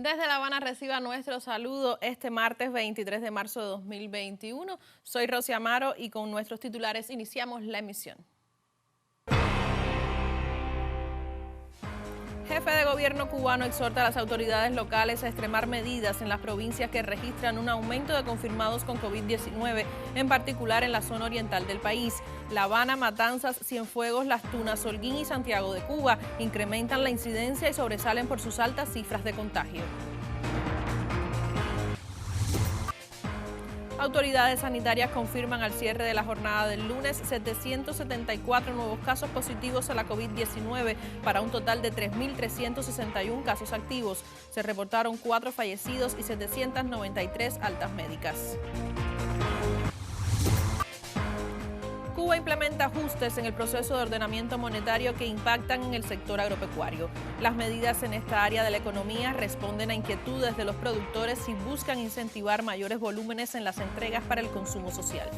Desde La Habana reciba nuestro saludo este martes 23 de marzo de 2021. Soy Rosy Amaro y con nuestros titulares iniciamos la emisión. Jefe de gobierno cubano exhorta a las autoridades locales a extremar medidas en las provincias que registran un aumento de confirmados con COVID-19, en particular en la zona oriental del país. La Habana, Matanzas, Cienfuegos, Las Tunas, Holguín y Santiago de Cuba incrementan la incidencia y sobresalen por sus altas cifras de contagio. Autoridades sanitarias confirman al cierre de la jornada del lunes 774 nuevos casos positivos a la COVID-19 para un total de 3.361 casos activos. Se reportaron 4 fallecidos y 793 altas médicas. Cuba implementa ajustes en el proceso de ordenamiento monetario que impactan en el sector agropecuario. Las medidas en esta área de la economía responden a inquietudes de los productores y buscan incentivar mayores volúmenes en las entregas para el consumo social.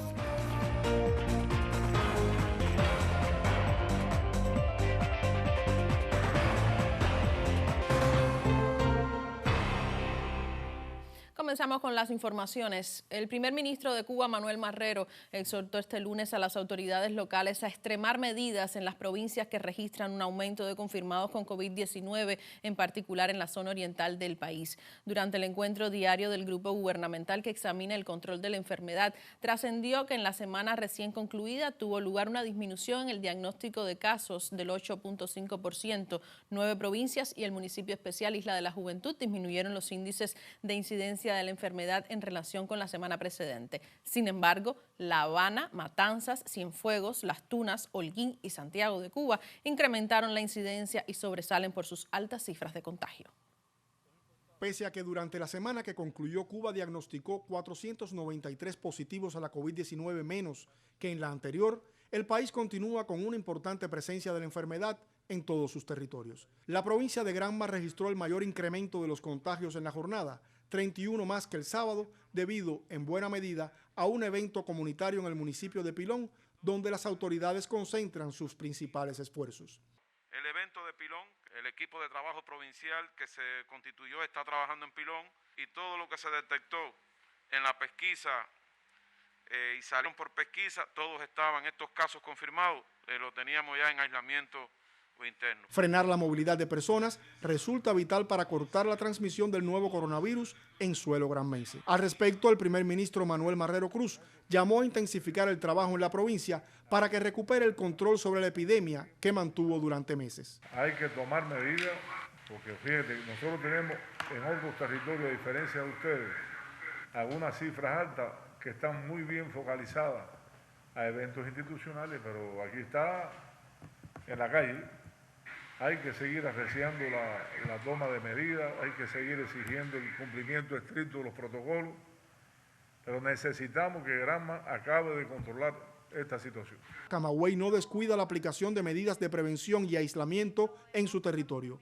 Comenzamos con las informaciones. El primer ministro de Cuba, Manuel Marrero, exhortó este lunes a las autoridades locales a extremar medidas en las provincias que registran un aumento de confirmados con COVID-19, en particular en la zona oriental del país. Durante el encuentro diario del grupo gubernamental que examina el control de la enfermedad, trascendió que en la semana recién concluida tuvo lugar una disminución en el diagnóstico de casos del 8.5%. 9 provincias y el municipio especial Isla de la Juventud disminuyeron los índices de incidencia de la enfermedad en relación con la semana precedente. Sin embargo, La Habana, Matanzas, Cienfuegos, Las Tunas, Holguín y Santiago de Cuba incrementaron la incidencia y sobresalen por sus altas cifras de contagio. Pese a que durante la semana que concluyó Cuba diagnosticó 493 positivos a la COVID-19 menos que en la anterior, el país continúa con una importante presencia de la enfermedad en todos sus territorios. La provincia de Granma registró el mayor incremento de los contagios en la jornada, 31 más que el sábado, debido, en buena medida, a un evento comunitario en el municipio de Pilón, donde las autoridades concentran sus principales esfuerzos. El evento de Pilón, el equipo de trabajo provincial que se constituyó está trabajando en Pilón y todo lo que se detectó en la pesquisa y salieron por pesquisa, todos estaban, estos casos confirmados, lo teníamos ya en aislamiento interno. Frenar la movilidad de personas resulta vital para cortar la transmisión del nuevo coronavirus en suelo granmense. Al respecto, el primer ministro Manuel Marrero Cruz llamó a intensificar el trabajo en la provincia para que recupere el control sobre la epidemia que mantuvo durante meses. Hay que tomar medidas, porque fíjate, nosotros tenemos en otros territorios, a diferencia de ustedes, algunas cifras altas que están muy bien focalizadas a eventos institucionales, pero aquí está en la calle. Hay que seguir apreciando la toma de medidas, hay que seguir exigiendo el cumplimiento estricto de los protocolos, pero necesitamos que Granma acabe de controlar esta situación. Camagüey no descuida la aplicación de medidas de prevención y aislamiento en su territorio.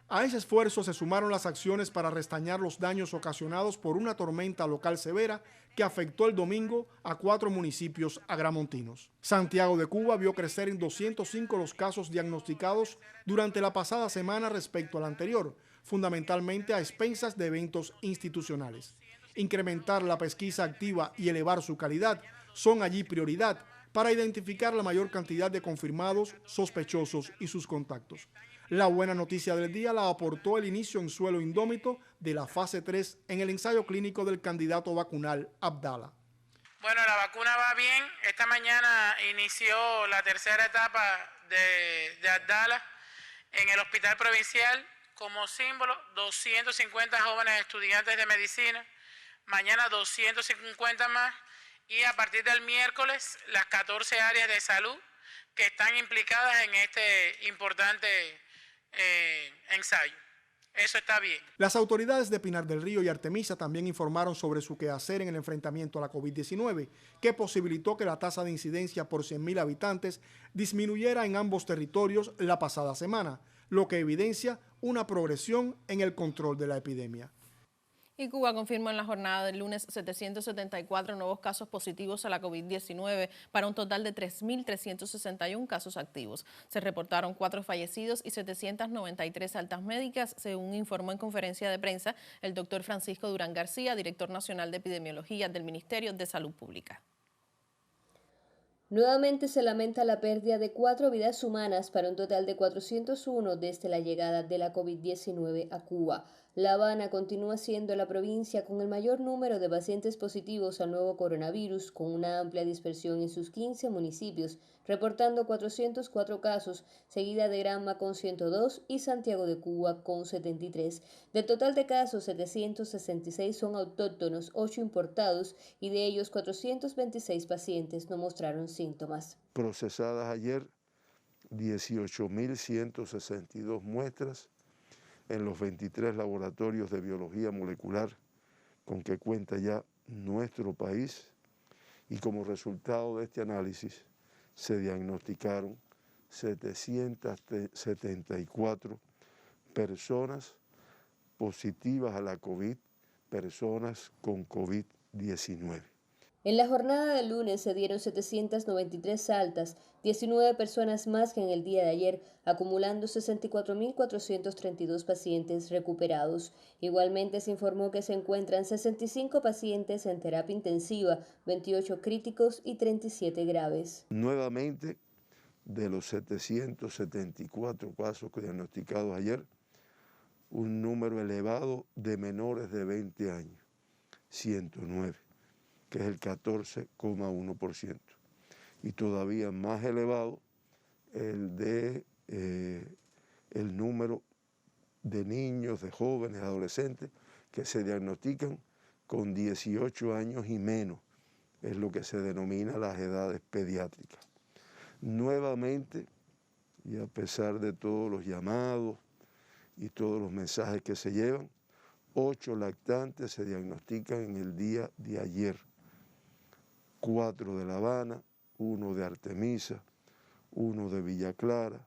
A ese esfuerzo se sumaron las acciones para restañar los daños ocasionados por una tormenta local severa que afectó el domingo a 4 municipios agramontinos. Santiago de Cuba vio crecer en 205 los casos diagnosticados durante la pasada semana respecto al anterior, fundamentalmente a expensas de eventos institucionales. Incrementar la pesquisa activa y elevar su calidad son allí prioridad para identificar la mayor cantidad de confirmados, sospechosos y sus contactos. La buena noticia del día la aportó el inicio en suelo indómito de la fase 3 en el ensayo clínico del candidato vacunal Abdala. Bueno, la vacuna va bien. Esta mañana inició la tercera etapa de Abdala en el hospital provincial. Como símbolo, 250 jóvenes estudiantes de medicina. Mañana 250 más. Y a partir del miércoles, las 14 áreas de salud que están implicadas en este importante ensayo. Eso está bien. Las autoridades de Pinar del Río y Artemisa también informaron sobre su quehacer en el enfrentamiento a la COVID-19, que posibilitó que la tasa de incidencia por 100.000 habitantes disminuyera en ambos territorios la pasada semana, lo que evidencia una progresión en el control de la epidemia. Y Cuba confirmó en la jornada del lunes 774 nuevos casos positivos a la COVID-19 para un total de 3.361 casos activos. Se reportaron 4 fallecidos y 793 altas médicas, según informó en conferencia de prensa el doctor Francisco Durán García, director nacional de epidemiología del Ministerio de Salud Pública. Nuevamente se lamenta la pérdida de 4 vidas humanas para un total de 401 desde la llegada de la COVID-19 a Cuba. La Habana continúa siendo la provincia con el mayor número de pacientes positivos al nuevo coronavirus, con una amplia dispersión en sus 15 municipios, reportando 404 casos, seguida de Granma con 102 y Santiago de Cuba con 73. Del total de casos, 766 son autóctonos, 8 importados, y de ellos 426 pacientes no mostraron síntomas. Procesadas ayer 18.162 muestras en los 23 laboratorios de biología molecular con que cuenta ya nuestro país, y como resultado de este análisis se diagnosticaron 774 personas positivas a la COVID, personas con COVID-19. En la jornada del lunes se dieron 793 altas, 19 personas más que en el día de ayer, acumulando 64.432 pacientes recuperados. Igualmente se informó que se encuentran 65 pacientes en terapia intensiva, 28 críticos y 37 graves. Nuevamente, de los 774 casos diagnosticados ayer, un número elevado de menores de 20 años, 109. Que es el 14,1%, y todavía más elevado el número de niños, de jóvenes, adolescentes que se diagnostican con 18 años y menos, es lo que se denomina las edades pediátricas. Nuevamente, y a pesar de todos los llamados y todos los mensajes que se llevan, 8 lactantes se diagnostican en el día de ayer. 4 de La Habana, 1 de Artemisa, 1 de Villa Clara,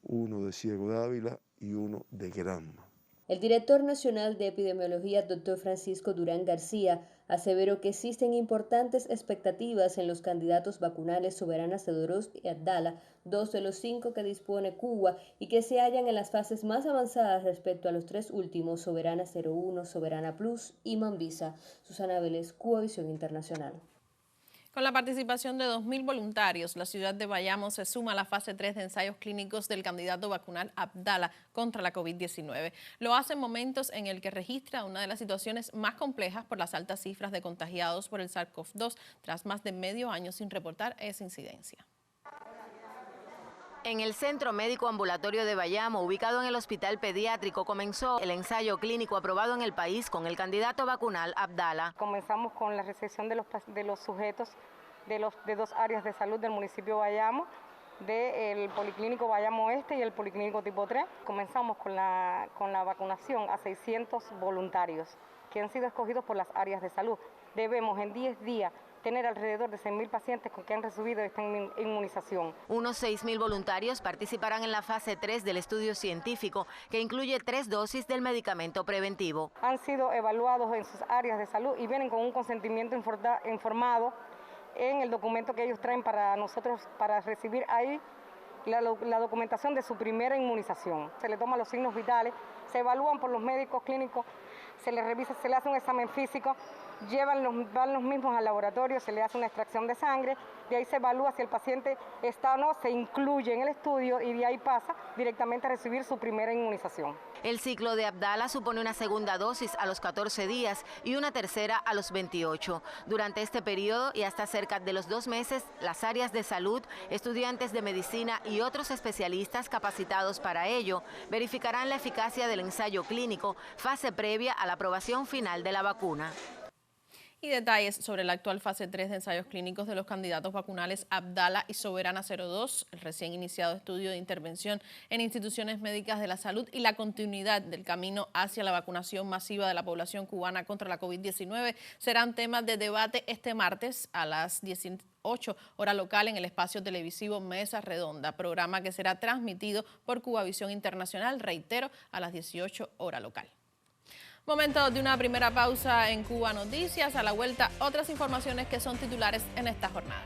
1 de Ciego de Ávila y 1 de Granma. El director nacional de epidemiología, doctor Francisco Durán García, aseveró que existen importantes expectativas en los candidatos vacunales Soberana 02 y Abdala, 2 de los 5 que dispone Cuba, y que se hallan en las fases más avanzadas respecto a los 3 últimos, Soberana 01, Soberana Plus y Mambisa. Susana Vélez, Cuba Visión Internacional. Con la participación de 2.000 voluntarios, la ciudad de Bayamo se suma a la fase 3 de ensayos clínicos del candidato vacunal Abdala contra la COVID-19. Lo hace en momentos en el que registra una de las situaciones más complejas por las altas cifras de contagiados por el SARS-CoV-2, tras más de medio año sin reportar esa incidencia. En el Centro Médico Ambulatorio de Bayamo, ubicado en el Hospital Pediátrico, comenzó el ensayo clínico aprobado en el país con el candidato vacunal Abdala. Comenzamos con la recepción de los sujetos de 2 áreas de salud del municipio de Bayamo, del Policlínico Bayamo Oeste y el Policlínico Tipo 3. Comenzamos con la vacunación a 600 voluntarios que han sido escogidos por las áreas de salud. Debemos en 10 días tener alrededor de 100.000 pacientes que han recibido esta inmunización. Unos 6.000 voluntarios participarán en la fase 3 del estudio científico, que incluye 3 dosis del medicamento preventivo. Han sido evaluados en sus áreas de salud y vienen con un consentimiento informado en el documento que ellos traen para nosotros, para recibir ahí la documentación de su primera inmunización. Se le toman los signos vitales, se evalúan por los médicos clínicos, se les revisa, se le hace un examen físico, van los mismos al laboratorio, se le hace una extracción de sangre, de ahí se evalúa si el paciente está o no, se incluye en el estudio y de ahí pasa directamente a recibir su primera inmunización. El ciclo de Abdala supone una segunda dosis a los 14 días y una tercera a los 28. Durante este periodo y hasta cerca de los 2 meses, las áreas de salud, estudiantes de medicina y otros especialistas capacitados para ello verificarán la eficacia del ensayo clínico, fase previa a la aprobación final de la vacuna. Y detalles sobre la actual fase 3 de ensayos clínicos de los candidatos vacunales Abdala y Soberana 02, el recién iniciado estudio de intervención en instituciones médicas de la salud y la continuidad del camino hacia la vacunación masiva de la población cubana contra la COVID-19 serán temas de debate este martes a las 18 hora local en el espacio televisivo Mesa Redonda, programa que será transmitido por Cuba Visión Internacional, reitero, a las 18 hora local. Momento de una primera pausa en Cuba Noticias. A la vuelta, otras informaciones que son titulares en esta jornada.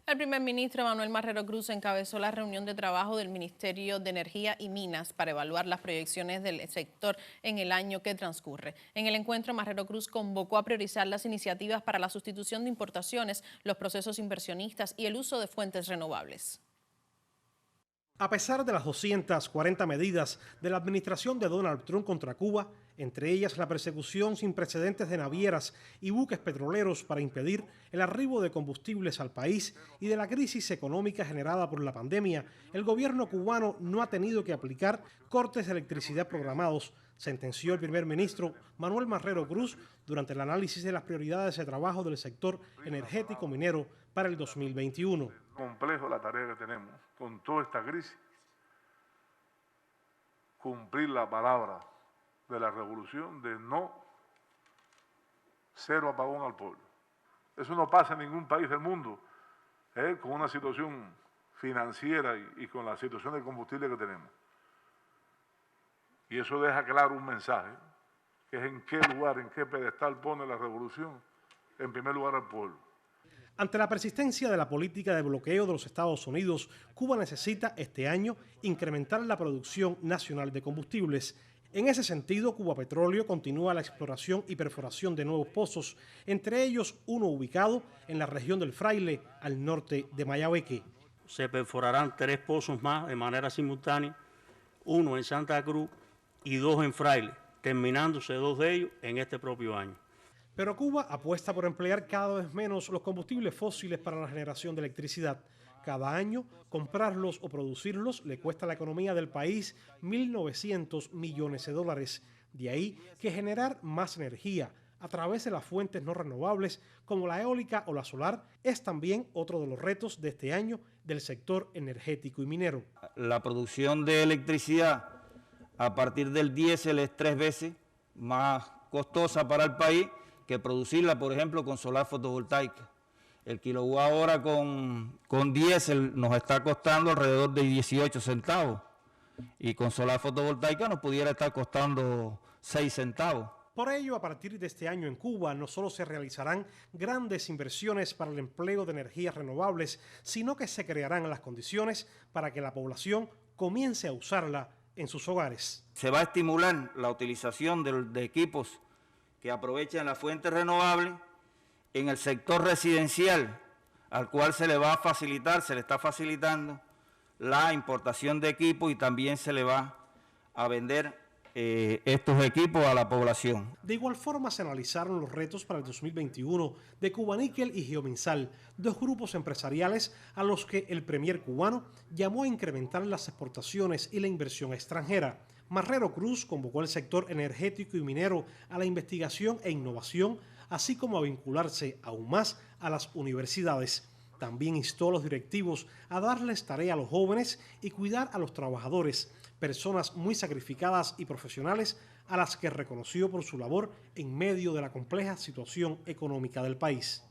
El primer ministro Manuel Marrero Cruz encabezó la reunión de trabajo del Ministerio de Energía y Minas para evaluar las proyecciones del sector en el año que transcurre. En el encuentro, Marrero Cruz convocó a priorizar las iniciativas para la sustitución de importaciones, los procesos inversionistas y el uso de fuentes renovables. A pesar de las 240 medidas de la administración de Donald Trump contra Cuba, entre ellas la persecución sin precedentes de navieras y buques petroleros para impedir el arribo de combustibles al país y de la crisis económica generada por la pandemia, el gobierno cubano no ha tenido que aplicar cortes de electricidad programados, sentenció el primer ministro Manuel Marrero Cruz durante el análisis de las prioridades de trabajo del sector energético minero para el 2021. Complejo la tarea que tenemos con toda esta crisis, cumplir la palabra de la revolución de no cero apagón al pueblo. Eso no pasa en ningún país del mundo, con una situación financiera y con la situación de combustible que tenemos. Y eso deja claro un mensaje, que es en qué lugar, en qué pedestal pone la revolución, en primer lugar al pueblo. Ante la persistencia de la política de bloqueo de los Estados Unidos, Cuba necesita este año incrementar la producción nacional de combustibles. En ese sentido, Cuba Petróleo continúa la exploración y perforación de nuevos pozos, entre ellos uno ubicado en la región del Fraile, al norte de Mayabeque. Se perforarán 3 pozos más de manera simultánea, uno en Santa Cruz y 2 en Fraile, terminándose 2 de ellos en este propio año. Pero Cuba apuesta por emplear cada vez menos los combustibles fósiles para la generación de electricidad. Cada año, comprarlos o producirlos le cuesta a la economía del país 1.900 millones de dólares. De ahí que generar más energía a través de las fuentes no renovables como la eólica o la solar es también otro de los retos de este año del sector energético y minero. La producción de electricidad a partir del diésel es 3 veces más costosa para el país que producirla, por ejemplo, con solar fotovoltaica. El kilowatt hora con diésel nos está costando alrededor de 18 centavos y con solar fotovoltaica nos pudiera estar costando 6 centavos. Por ello, a partir de este año en Cuba no solo se realizarán grandes inversiones para el empleo de energías renovables, sino que se crearán las condiciones para que la población comience a usarla en sus hogares. Se va a estimular la utilización de equipos que aprovechen las fuentes renovables en el sector residencial, al cual se le va a facilitar, se le está facilitando la importación de equipos y también se le va a vender estos equipos a la población. De igual forma se analizaron los retos para el 2021 de Cubaníquel y Geominsal, 2 grupos empresariales a los que el premier cubano llamó a incrementar las exportaciones y la inversión extranjera. Marrero Cruz convocó al sector energético y minero a la investigación e innovación, así como a vincularse aún más a las universidades. También instó a los directivos a darles tarea a los jóvenes y cuidar a los trabajadores, personas muy sacrificadas y profesionales a las que reconoció por su labor en medio de la compleja situación económica del país.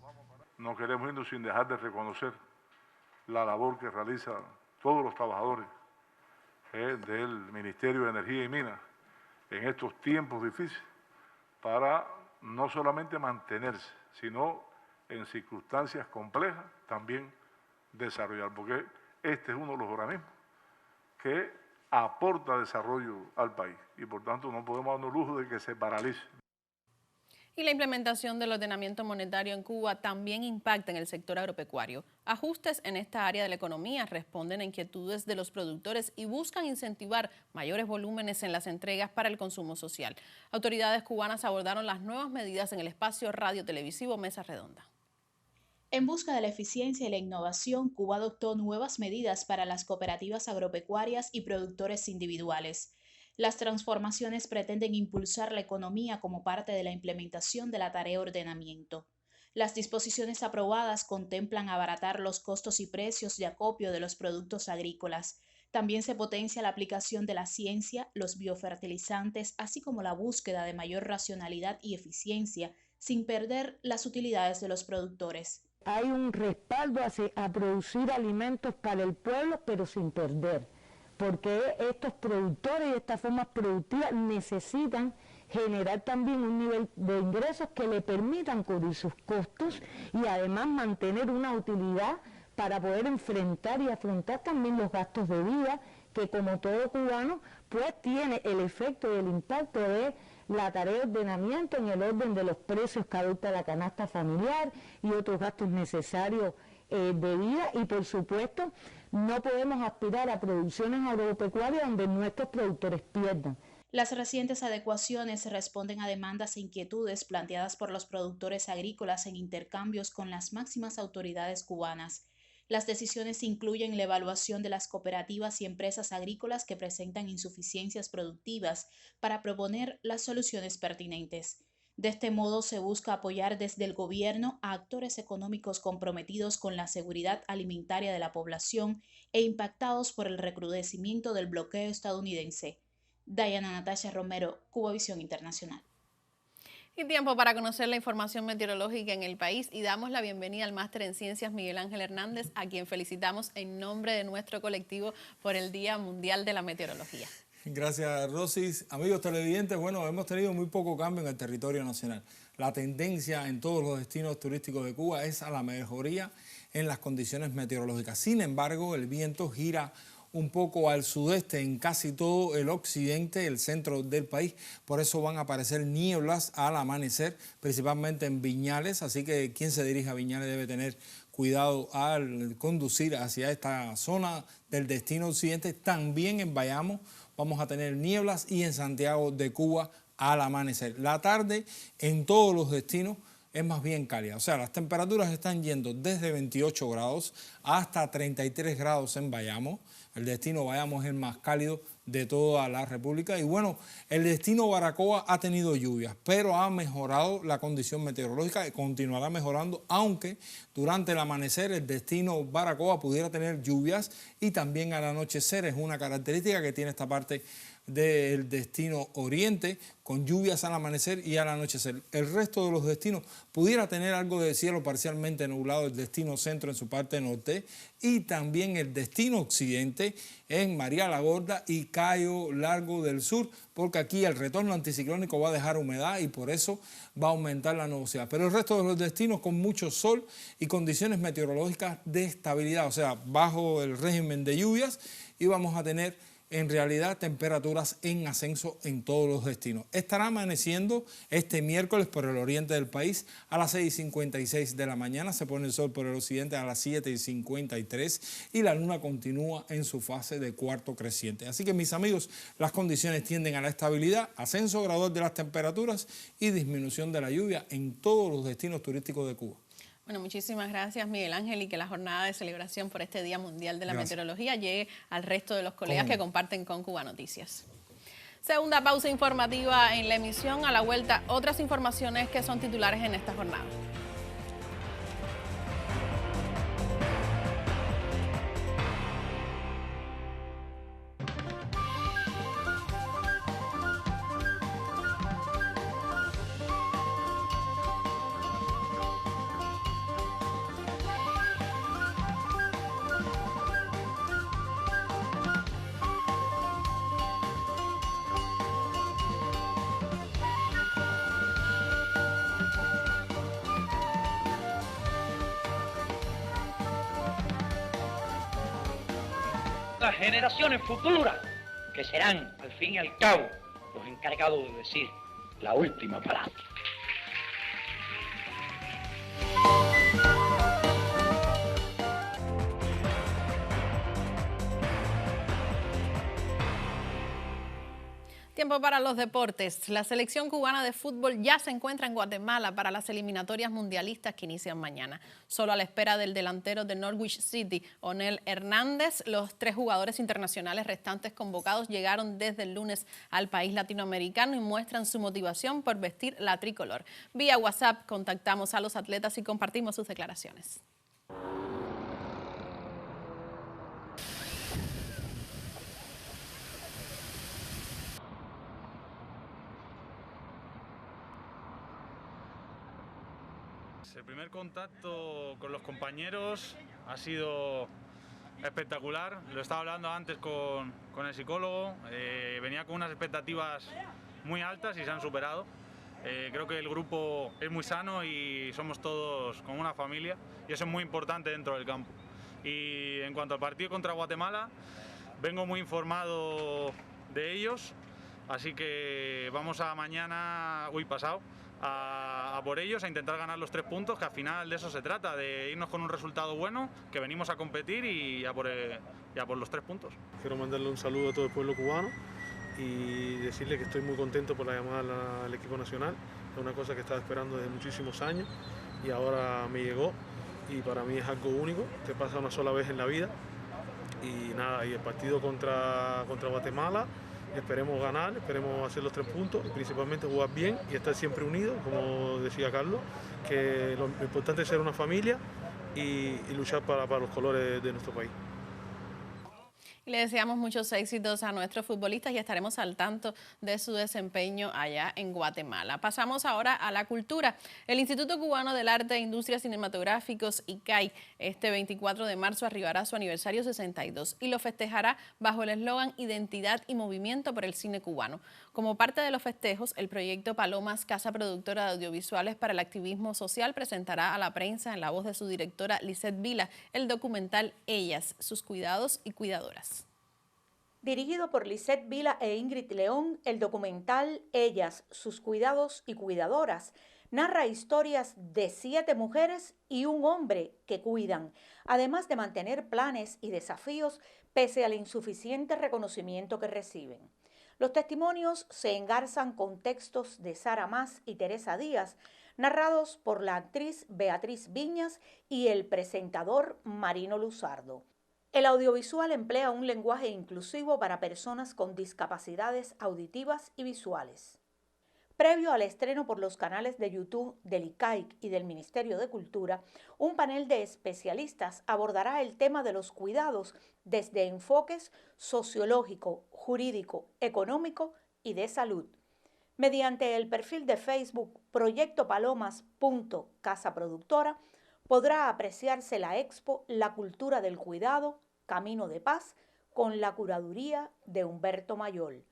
No queremos irnos sin dejar de reconocer la labor que realizan todos los trabajadores del Ministerio de Energía y Minas en estos tiempos difíciles para no solamente mantenerse, sino en circunstancias complejas también desarrollar, porque este es uno de los organismos que aporta desarrollo al país y por tanto no podemos darnos lujo de que se paralice. Y la implementación del ordenamiento monetario en Cuba también impacta en el sector agropecuario. Ajustes en esta área de la economía responden a inquietudes de los productores y buscan incentivar mayores volúmenes en las entregas para el consumo social. Autoridades cubanas abordaron las nuevas medidas en el espacio radio-televisivo Mesa Redonda. En busca de la eficiencia y la innovación, Cuba adoptó nuevas medidas para las cooperativas agropecuarias y productores individuales. Las transformaciones pretenden impulsar la economía como parte de la implementación de la tarea ordenamiento. Las disposiciones aprobadas contemplan abaratar los costos y precios de acopio de los productos agrícolas. También se potencia la aplicación de la ciencia, los biofertilizantes, así como la búsqueda de mayor racionalidad y eficiencia, sin perder las utilidades de los productores. Hay un respaldo a producir alimentos para el pueblo, pero sin perder, porque estos productores y estas formas productivas necesitan generar también un nivel de ingresos que le permitan cubrir sus costos y además mantener una utilidad para poder enfrentar y afrontar también los gastos de vida, que como todo cubano, pues tiene el efecto del impacto de la tarea de ordenamiento en el orden de los precios que adopta la canasta familiar y otros gastos necesarios de vida, y por supuesto no podemos aspirar a producciones agropecuarias donde nuestros productores pierdan. Las recientes adecuaciones responden a demandas e inquietudes planteadas por los productores agrícolas en intercambios con las máximas autoridades cubanas. Las decisiones incluyen la evaluación de las cooperativas y empresas agrícolas que presentan insuficiencias productivas para proponer las soluciones pertinentes. De este modo se busca apoyar desde el gobierno a actores económicos comprometidos con la seguridad alimentaria de la población e impactados por el recrudecimiento del bloqueo estadounidense. Diana Natasha Romero, Cubavisión Internacional. Y tiempo para conocer la información meteorológica en el país y damos la bienvenida al máster en Ciencias Miguel Ángel Hernández, a quien felicitamos en nombre de nuestro colectivo por el Día Mundial de la Meteorología. Gracias, Rosis. Amigos televidentes, bueno, hemos tenido muy poco cambio en el territorio nacional. La tendencia en todos los destinos turísticos de Cuba es a la mejoría en las condiciones meteorológicas. Sin embargo, el viento gira un poco al sudeste en casi todo el occidente, el centro del país. Por eso van a aparecer nieblas al amanecer, principalmente en Viñales. Así que quien se dirija a Viñales debe tener cuidado al conducir hacia esta zona del destino occidente. También en Bayamo vamos a tener nieblas y en Santiago de Cuba al amanecer. La tarde en todos los destinos es más bien cálida. O sea, las temperaturas están yendo desde 28 grados hasta 33 grados en Bayamo. El destino Bayamo es el más cálido de toda la República. Y bueno, el destino Baracoa ha tenido lluvias, pero ha mejorado la condición meteorológica y continuará mejorando, aunque durante el amanecer el destino Baracoa pudiera tener lluvias y también al anochecer. Es una característica que tiene esta parte del destino oriente, con lluvias al amanecer y al anochecer. El resto de los destinos pudiera tener algo de cielo parcialmente nublado, el destino centro en su parte norte y también el destino occidente en María la Gorda y Cayo Largo del Sur, porque aquí el retorno anticiclónico va a dejar humedad y por eso va a aumentar la nubosidad. Pero el resto de los destinos con mucho sol y condiciones meteorológicas de estabilidad, o sea, bajo el régimen de lluvias, y vamos a tener en realidad temperaturas en ascenso en todos los destinos. Estará amaneciendo este miércoles por el oriente del país a las 6:56 de la mañana. Se pone el sol por el occidente a las 7:53 y la luna continúa en su fase de cuarto creciente. Así que, mis amigos, las condiciones tienden a la estabilidad, ascenso gradual de las temperaturas y disminución de la lluvia en todos los destinos turísticos de Cuba. Bueno, muchísimas gracias, Miguel Ángel, y que la jornada de celebración por este Día Mundial de la Meteorología llegue al resto de los colegas que comparten con Cuba Noticias. Segunda pausa informativa en la emisión. A la vuelta, otras informaciones que son titulares en esta jornada. Las generaciones futuras, que serán, al fin y al cabo, los encargados de decir la última palabra. Tiempo para los deportes. La selección cubana de fútbol ya se encuentra en Guatemala para las eliminatorias mundialistas que inician mañana. Solo a la espera del delantero de Norwich City, Onel Hernández, los 3 jugadores internacionales restantes convocados llegaron desde el lunes al país latinoamericano y muestran su motivación por vestir la tricolor. Vía WhatsApp contactamos a los atletas y compartimos sus declaraciones. El primer contacto con los compañeros ha sido espectacular. Lo estaba hablando antes con el psicólogo. Venía con unas expectativas muy altas y se han superado. Creo que el grupo es muy sano y somos todos como una familia y eso es muy importante dentro del campo. Y en cuanto al partido contra Guatemala, vengo muy informado de ellos, así que vamos a pasado, a por ellos, a intentar ganar los 3 puntos, que al final de eso se trata, de irnos con un resultado bueno, que venimos a competir y a por los 3 puntos. Quiero mandarle un saludo a todo el pueblo cubano y decirle que estoy muy contento por la llamada al equipo nacional. Es una cosa que estaba esperando desde muchísimos años y ahora me llegó y para mí es algo único, te pasa una sola vez en la vida. Y nada, y el partido contra Guatemala, esperemos ganar, esperemos hacer los 3 puntos y principalmente jugar bien y estar siempre unidos, como decía Carlos, que lo importante es ser una familia y luchar para los colores de nuestro país. Le deseamos muchos éxitos a nuestros futbolistas y estaremos al tanto de su desempeño allá en Guatemala. Pasamos ahora a la cultura. El Instituto Cubano del Arte e Industrias Cinematográficos, ICAI, este 24 de marzo arribará a su aniversario 62 y lo festejará bajo el eslogan Identidad y Movimiento por el Cine Cubano. Como parte de los festejos, el proyecto Palomas, Casa Productora de Audiovisuales para el Activismo Social, presentará a la prensa, en la voz de su directora Lisette Vila, el documental Ellas, sus cuidados y cuidadoras. Dirigido por Lisette Vila e Ingrid León, el documental Ellas, sus cuidados y cuidadoras narra historias de 7 mujeres y un hombre que cuidan, además de mantener planes y desafíos pese al insuficiente reconocimiento que reciben. Los testimonios se engarzan con textos de Sara Mas y Teresa Díaz, narrados por la actriz Beatriz Viñas y el presentador Marino Luzardo. El audiovisual emplea un lenguaje inclusivo para personas con discapacidades auditivas y visuales. Previo al estreno por los canales de YouTube del ICAIC y del Ministerio de Cultura, un panel de especialistas abordará el tema de los cuidados desde enfoques sociológico, jurídico, económico y de salud. Mediante el perfil de Facebook proyectopalomas.casaproductora, podrá apreciarse la expo La Cultura del Cuidado, Camino de Paz, con la curaduría de Humberto Mayol.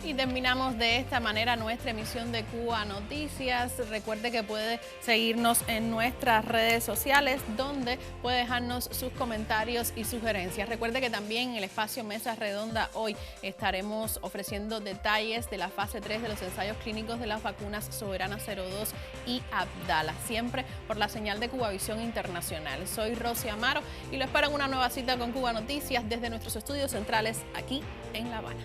Y terminamos de esta manera nuestra emisión de Cuba Noticias. Recuerde que puede seguirnos en nuestras redes sociales, donde puede dejarnos sus comentarios y sugerencias. Recuerde que también en el espacio Mesa Redonda hoy estaremos ofreciendo detalles de la fase 3 de los ensayos clínicos de las vacunas Soberana 02 y Abdala, siempre por la señal de Cubavisión Internacional. Soy Rosy Amaro y lo espero en una nueva cita con Cuba Noticias desde nuestros estudios centrales aquí en La Habana.